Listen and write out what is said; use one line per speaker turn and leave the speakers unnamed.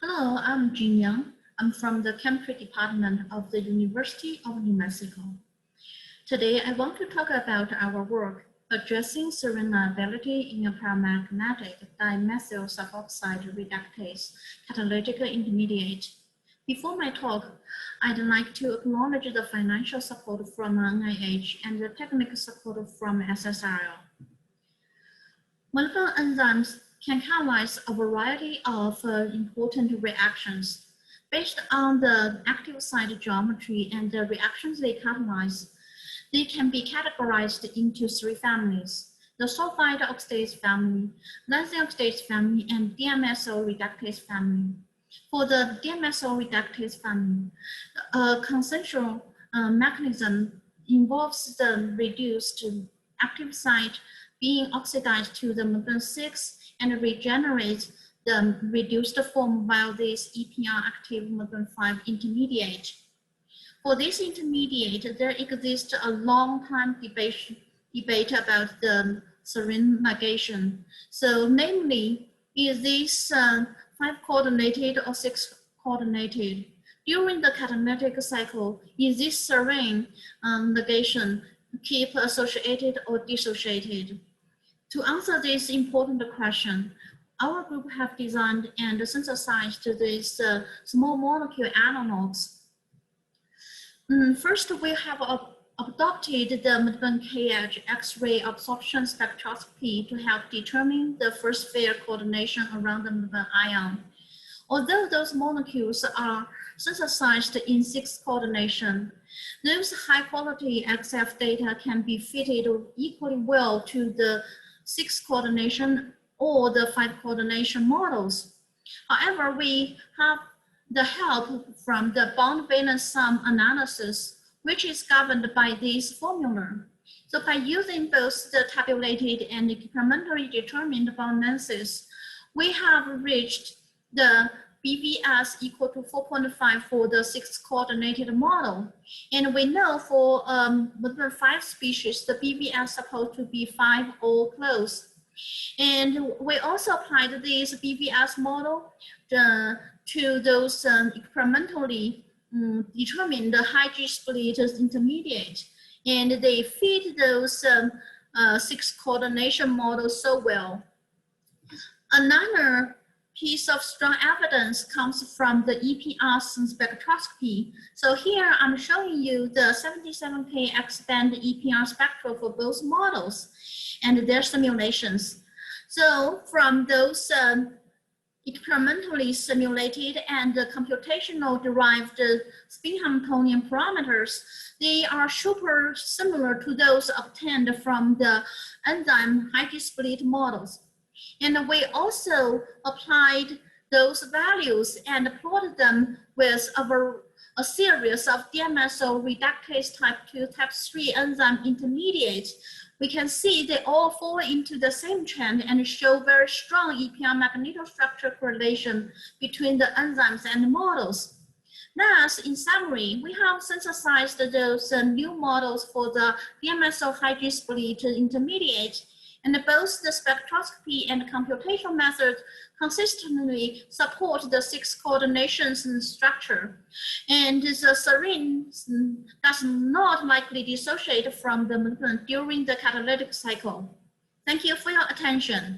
Hello, I'm Jing Yang. I'm from the chemistry department of the University of New Mexico. Today, I want to talk about our work addressing serine liability in a paramagnetic dimethyl sulfoxide reductase catalytic intermediate. Before my talk, I'd like to acknowledge the financial support from NIH and the technical support from SSRL. Molecular enzymes can catalyze a variety of important reactions. Based on the active site geometry and the reactions they catalyze, they can be categorized into three families: the sulfide oxidase family, lysine oxidase family, and dimethyl reductase family. For the dimethyl reductase family, a consensual mechanism involves the reduced active site being oxidized to the molybdenum-6 and regenerates the reduced form via this EPR-active molybdenum-5 intermediate. For this intermediate, there exists a long time debate about the serine ligation. So namely, is this 5-coordinated or 6-coordinated? During the catalytic cycle, is this serine ligation keep associated or dissociated? To answer this important question, our group have designed and synthesized these small molecule analogs. First, we have adopted the molybdenum-K X-ray absorption spectroscopy to help determine the first pair coordination around the molybdenum ion. Although those molecules are synthesized in 6-coordination, those high-quality XF data can be fitted equally well to the 6-coordination or the 5-coordination models. However, we have the help from the bond valence sum analysis, which is governed by this formula. So by using both the tabulated and experimentally determined bond lengths, we have reached the BVS equal to 4.5 for the 6-coordinated model. And we know for the 5 species, the BVS is supposed to be 5 or close. And we also applied this BVS model to those experimentally determined high G split intermediate. And they fit those 6-coordination models so well. Another piece of strong evidence comes from the EPR spectroscopy. So here I'm showing you the 77K X-band EPR spectra for both models and their simulations. So from those experimentally simulated and computational derived spin Hamiltonian parameters, they are super similar to those obtained from the enzyme high G split models. And we also applied those values and plotted them with a series of dimethyl reductase type 2, type 3 enzyme intermediates. We can see they all fall into the same trend and show very strong EPR magnetostructure correlation between the enzymes and the models. Thus, in summary, we have synthesized those new models for the dimethyl high G split intermediate, and both the spectroscopy and computational methods consistently support the 6-coordination structure. And the serine does not likely dissociate from the molybdenum during the catalytic cycle. Thank you for your attention.